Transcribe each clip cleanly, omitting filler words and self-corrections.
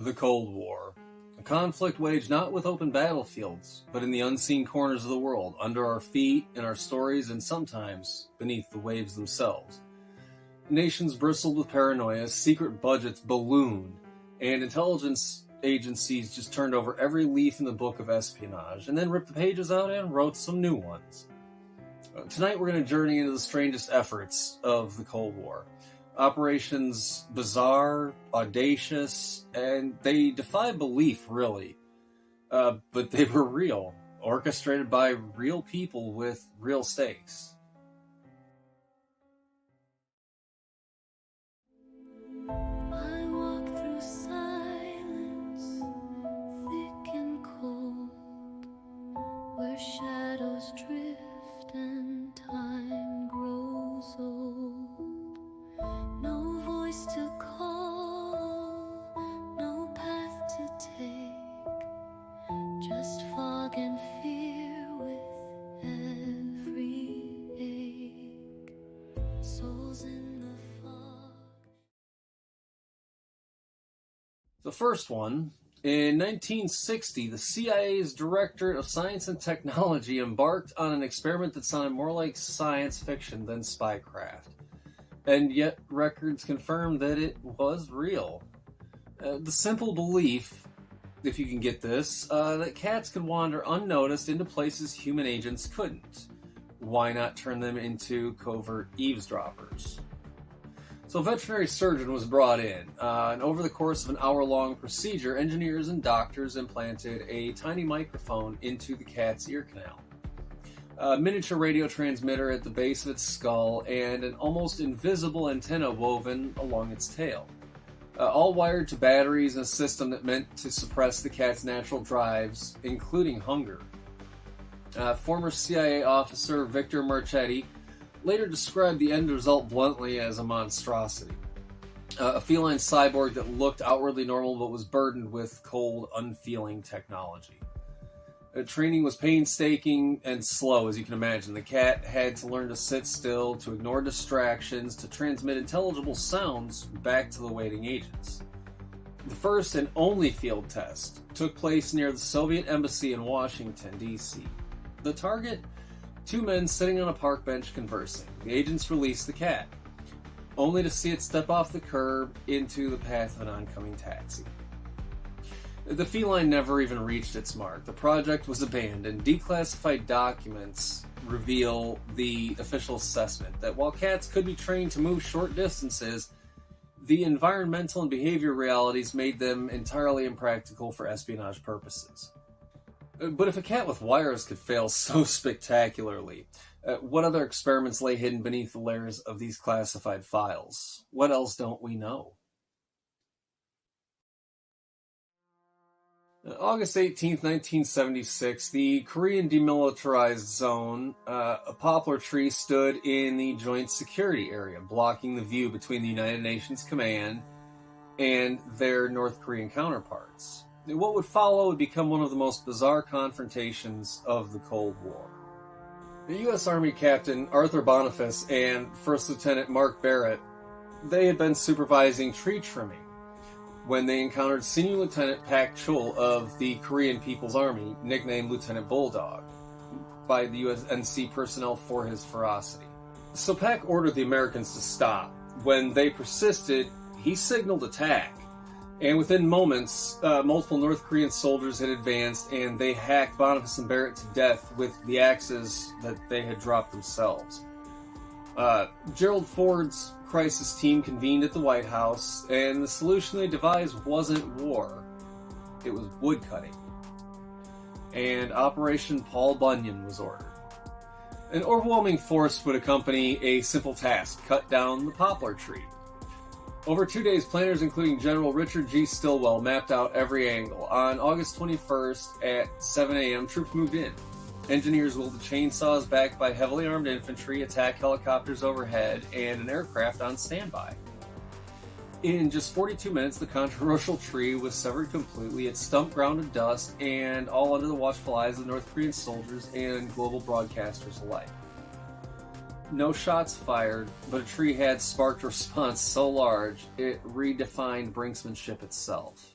The Cold War. A conflict waged not with open battlefields, but in the unseen corners of the world, under our feet, in our stories, and sometimes beneath the waves themselves. Nations bristled with paranoia, secret budgets ballooned, and intelligence agencies just turned over every leaf in the book of espionage, and then ripped the pages out and wrote some new ones. Tonight we're going to journey into the strangest efforts of the Cold War. Operations bizarre, audacious, and they defy belief, really. But they were real, orchestrated by real people with real stakes. I walk through silence, thick and cold, where shadows drift and time grows old. No voice to call, no path to take, just fog and fear with every ache. Souls in the fog. The first one, in 1960, the CIA's Director of Science and Technology embarked on an experiment that sounded more like science fiction than spycraft. And yet records confirm that it was real. The simple belief, if you can get this, that cats could wander unnoticed into places human agents couldn't. Why not turn them into covert eavesdroppers? So a veterinary surgeon was brought in, and over the course of an hour-long procedure, engineers and doctors implanted a tiny microphone into the cat's ear canal. A miniature radio transmitter at the base of its skull, and an almost invisible antenna woven along its tail. All wired to batteries in a system that meant to suppress the cat's natural drives, including hunger. Former CIA officer Victor Marchetti later described the end result bluntly as a monstrosity. A feline cyborg that looked outwardly normal but was burdened with cold, unfeeling technology. Training was painstaking and slow, as you can imagine. The cat had to learn to sit still, to ignore distractions, to transmit intelligible sounds back to the waiting agents. The first and only field test took place near the Soviet embassy in Washington, D.C. The target? 2 men sitting on a park bench conversing. The agents released the cat, only to see it step off the curb into the path of an oncoming taxi. The feline never even reached its mark. The project was abandoned. Declassified documents reveal the official assessment that while cats could be trained to move short distances, the environmental and behavior realities made them entirely impractical for espionage purposes. But if a cat with wires could fail so spectacularly, what other experiments lay hidden beneath the layers of these classified files? What else don't we know? August 18th, 1976, the Korean demilitarized zone, a poplar tree stood in the joint security area, blocking the view between the United Nations Command and their North Korean counterparts. What would follow would become one of the most bizarre confrontations of the Cold War. The U.S. Army Captain Arthur Boniface and First Lieutenant Mark Barrett, they had been supervising tree trimming when they encountered Senior Lieutenant Pak Chul of the Korean People's Army, nicknamed Lieutenant Bulldog, by the UNSC personnel for his ferocity. So Pak ordered the Americans to stop. When they persisted, he signaled attack. And within moments, multiple North Korean soldiers had advanced, and they hacked Boniface and Barrett to death with the axes that they had dropped themselves. Gerald Ford's crisis team convened at the White House, and the solution they devised wasn't war. It was woodcutting. And Operation Paul Bunyan was ordered. An overwhelming force would accompany a simple task: cut down the poplar tree. Over 2 days, planners including General Richard G. Stilwell mapped out every angle. On August 21st at 7 a.m., troops moved in. Engineers wielded chainsaws backed by heavily armed infantry, attack helicopters overhead, and an aircraft on standby. In just 42 minutes, the controversial tree was severed completely, its stump ground to dust, and all under the watchful eyes of North Korean soldiers and global broadcasters alike. No shots fired, but a tree had sparked a response so large it redefined brinksmanship itself.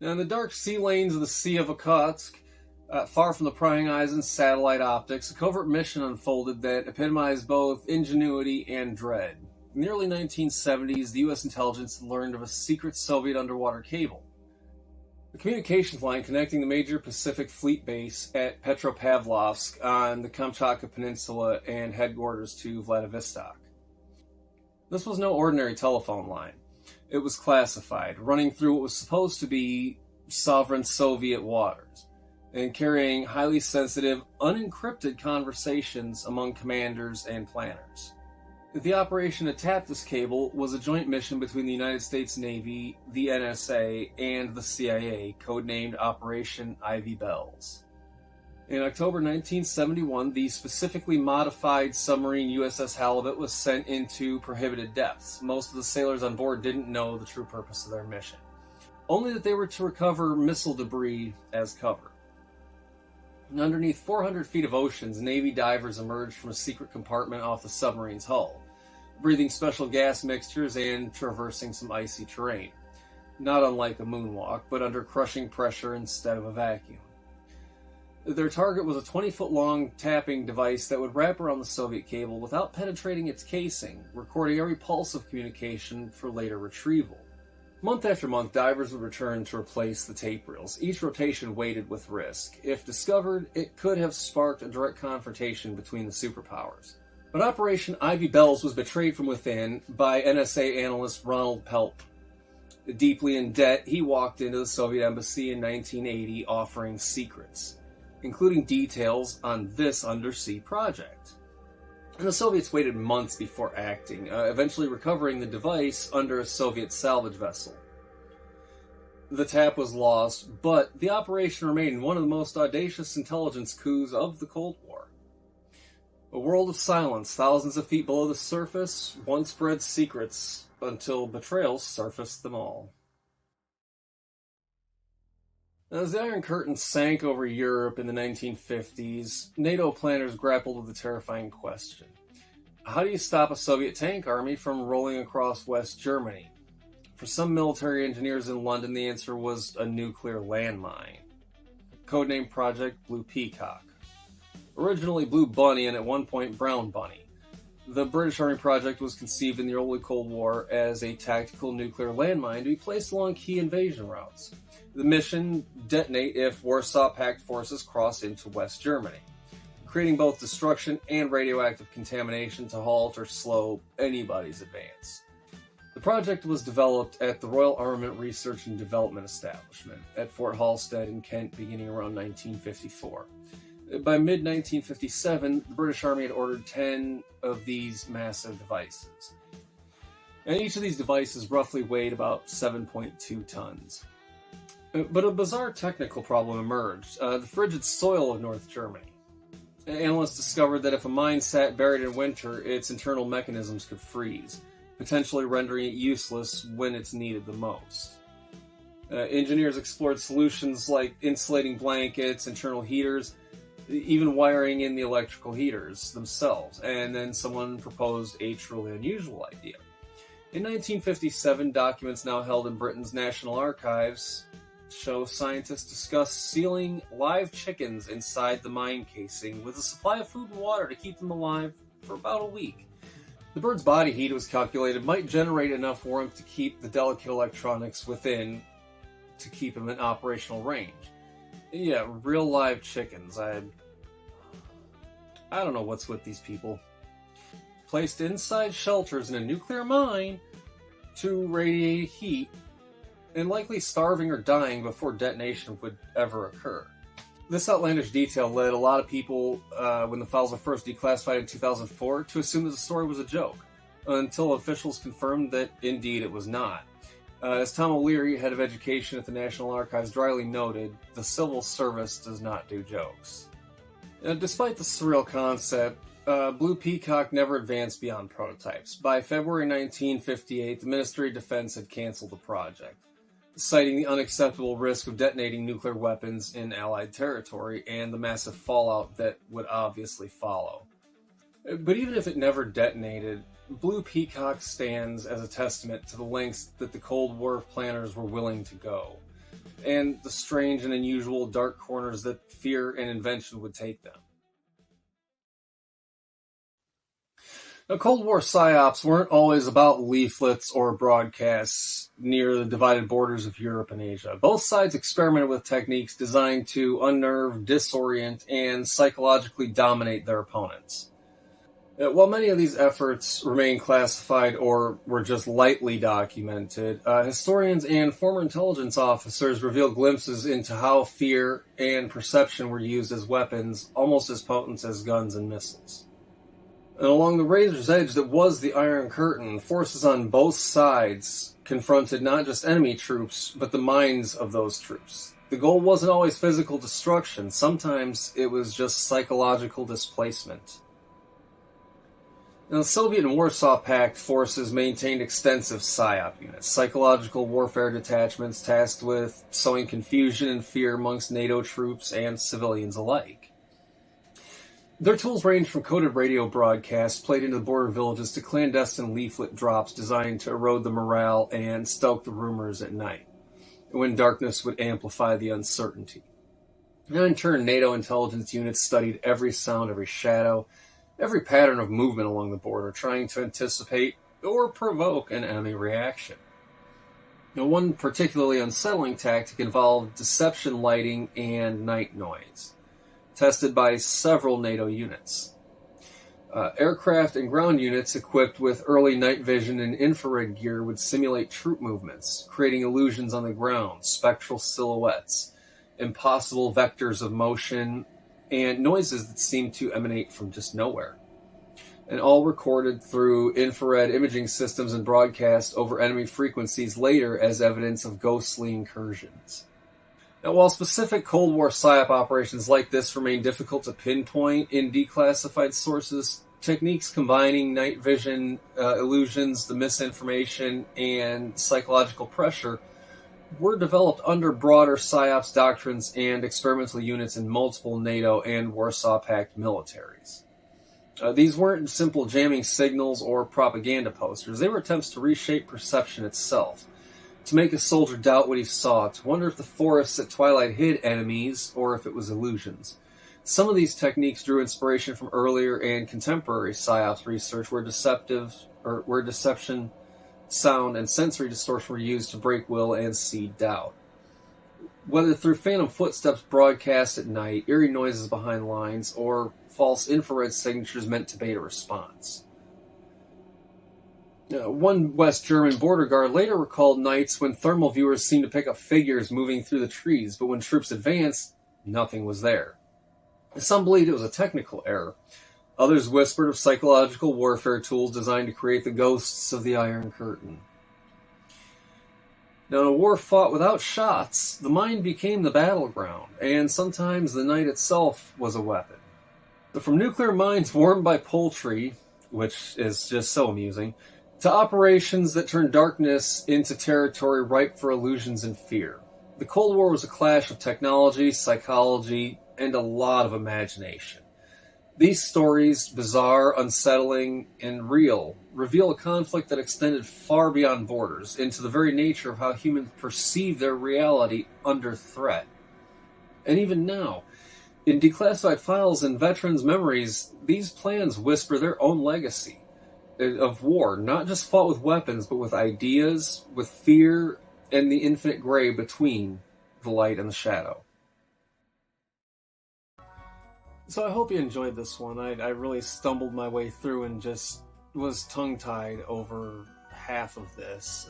Now, in the dark sea lanes of the Sea of Acoustic, far from the prying eyes and satellite optics, a covert mission unfolded that epitomized both ingenuity and dread. In the early 1970s, the U.S. intelligence learned of a secret Soviet underwater cable. The communications line connecting the major Pacific Fleet base at Petropavlovsk on the Kamchatka Peninsula and headquarters to Vladivostok. This was no ordinary telephone line. It was classified, running through what was supposed to be sovereign Soviet waters, and carrying highly sensitive, unencrypted conversations among commanders and planners. The operation to tap this cable was a joint mission between the United States Navy, the NSA, and the CIA, codenamed Operation Ivy Bells. In October 1971, the specifically modified submarine USS Halibut was sent into prohibited depths. Most of the sailors on board didn't know the true purpose of their mission, only that they were to recover missile debris as cover. And underneath 400 feet of oceans, Navy divers emerged from a secret compartment off the submarine's hull, breathing special gas mixtures and traversing some icy terrain. Not unlike a moonwalk, but under crushing pressure instead of a vacuum. Their target was a 20-foot-long tapping device that would wrap around the Soviet cable without penetrating its casing, recording every pulse of communication for later retrieval. Month after month, divers would return to replace the tape reels, each rotation weighted with risk. If discovered, it could have sparked a direct confrontation between the superpowers. But Operation Ivy Bells was betrayed from within by NSA analyst Ronald Pelp. Deeply in debt, he walked into the Soviet embassy in 1980 offering secrets, including details on this undersea project. And the Soviets waited months before acting, eventually recovering the device under a Soviet salvage vessel. The tap was lost, but the operation remained one of the most audacious intelligence coups of the Cold War. A world of silence, thousands of feet below the surface, one spread secrets until betrayal surfaced them all. As the Iron Curtain sank over Europe in the 1950s, NATO planners grappled with the terrifying question: how do you stop a Soviet tank army from rolling across West Germany? For some military engineers in London, the answer was a nuclear landmine. Codenamed Project Blue Peacock. Originally Blue Bunny and at one point Brown Bunny, the British Army project was conceived in the early Cold War as a tactical nuclear landmine to be placed along key invasion routes. The mission: detonate if Warsaw Pact forces cross into West Germany, creating both destruction and radioactive contamination to halt or slow anybody's advance. The project was developed at the Royal Armament Research and Development Establishment at Fort Halstead in Kent beginning around 1954. By mid-1957, the British Army had ordered 10 of these massive devices. And each of these devices roughly weighed about 7.2 tons. But a bizarre technical problem emerged: the frigid soil of North Germany. Analysts discovered that if a mine sat buried in winter, its internal mechanisms could freeze, potentially rendering it useless when it's needed the most. Engineers explored solutions like insulating blankets, internal heaters, even wiring in the electrical heaters themselves, and then someone proposed a truly unusual idea. In 1957, documents now held in Britain's National Archives show scientists discuss sealing live chickens inside the mine casing with a supply of food and water to keep them alive for about a week. The bird's body heat, was calculated, might generate enough warmth to keep the delicate electronics within to keep them in operational range. Yeah, real live chickens. I don't know what's with these people. Placed inside shelters in a nuclear mine to radiate heat, and likely starving or dying before detonation would ever occur. This outlandish detail led a lot of people, when the files were first declassified in 2004, to assume that the story was a joke, until officials confirmed that indeed it was not. As Tom O'Leary, head of education at the National Archives, dryly noted, the civil service does not do jokes. Despite the surreal concept, Blue Peacock never advanced beyond prototypes. By February 1958, the Ministry of Defense had canceled the project, citing the unacceptable risk of detonating nuclear weapons in Allied territory and the massive fallout that would obviously follow. But even if it never detonated, Blue Peacock stands as a testament to the lengths that the Cold War planners were willing to go. and the strange and unusual dark corners that fear and invention would take them. Now, Cold War psyops weren't always about leaflets or broadcasts near the divided borders of Europe and Asia. Both sides experimented with techniques designed to unnerve, disorient, and psychologically dominate their opponents. While many of these efforts remain classified or were just lightly documented, historians and former intelligence officers reveal glimpses into how fear and perception were used as weapons almost as potent as guns and missiles. And along the razor's edge that was the Iron Curtain, forces on both sides confronted not just enemy troops, but the minds of those troops. The goal wasn't always physical destruction. Sometimes it was just psychological displacement. Now, the Soviet and Warsaw Pact forces maintained extensive PSYOP units, psychological warfare detachments tasked with sowing confusion and fear amongst NATO troops and civilians alike. Their tools range from coded radio broadcasts played into the border villages to clandestine leaflet drops designed to erode the morale and stoke the rumors at night, when darkness would amplify the uncertainty. Now, in turn, NATO intelligence units studied every sound, every shadow, every pattern of movement along the border, trying to anticipate or provoke an enemy reaction. Now, one particularly unsettling tactic involved deception lighting and night noise, tested by several NATO units. Aircraft and ground units equipped with early night vision and infrared gear would simulate troop movements, creating illusions on the ground, spectral silhouettes, impossible vectors of motion, and noises that seemed to emanate from just nowhere. And all recorded through infrared imaging systems and broadcast over enemy frequencies later as evidence of ghostly incursions. Now, while specific Cold War PSYOP operations like this remain difficult to pinpoint in declassified sources, techniques combining night vision, illusions, the misinformation, and psychological pressure were developed under broader PSYOPs doctrines and experimental units in multiple NATO and Warsaw Pact militaries. These weren't simple jamming signals or propaganda posters. They were attempts to reshape perception itself, to make a soldier doubt what he saw, to wonder if the forests at twilight hid enemies or if it was illusions. Some of these techniques drew inspiration from earlier and contemporary PSYOPs research where deception, sound, and sensory distortion were used to break will and seed doubt. Whether through phantom footsteps broadcast at night, eerie noises behind lines, or false infrared signatures meant to bait a response. One West German border guard later recalled nights when thermal viewers seemed to pick up figures moving through the trees, but when troops advanced, nothing was there. Some believed it was a technical error. Others whispered of psychological warfare tools designed to create the ghosts of the Iron Curtain. Now, in a war fought without shots, the mind became the battleground, and sometimes the night itself was a weapon. But from nuclear mines warmed by poultry, which is just so amusing, to operations that turned darkness into territory ripe for illusions and fear. The Cold War was a clash of technology, psychology, and a lot of imagination. These stories, bizarre, unsettling, and real, reveal a conflict that extended far beyond borders, into the very nature of how humans perceive their reality under threat. And even now, in declassified files and veterans' memories, these plans whisper their own legacy of war, not just fought with weapons, but with ideas, with fear, and the infinite gray between the light and the shadow. So I hope you enjoyed this one. I really stumbled my way through and just was tongue-tied over half of this.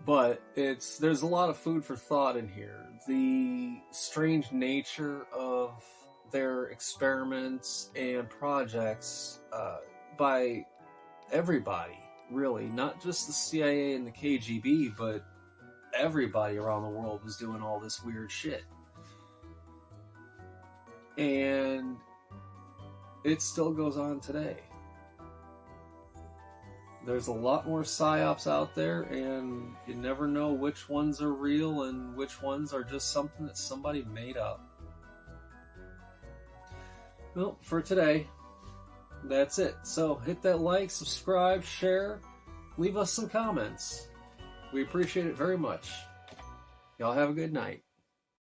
But there's a lot of food for thought in here. The strange nature of their experiments and projects by everybody, really. Not just the CIA and the KGB, but everybody around the world was doing all this weird shit. And it still goes on today. There's a lot more PSYOPs out there, and you never know which ones are real and which ones are just something that somebody made up. Well, for today, that's it. So hit that like, subscribe, share, leave us some comments. We appreciate it very much. Y'all have a good night.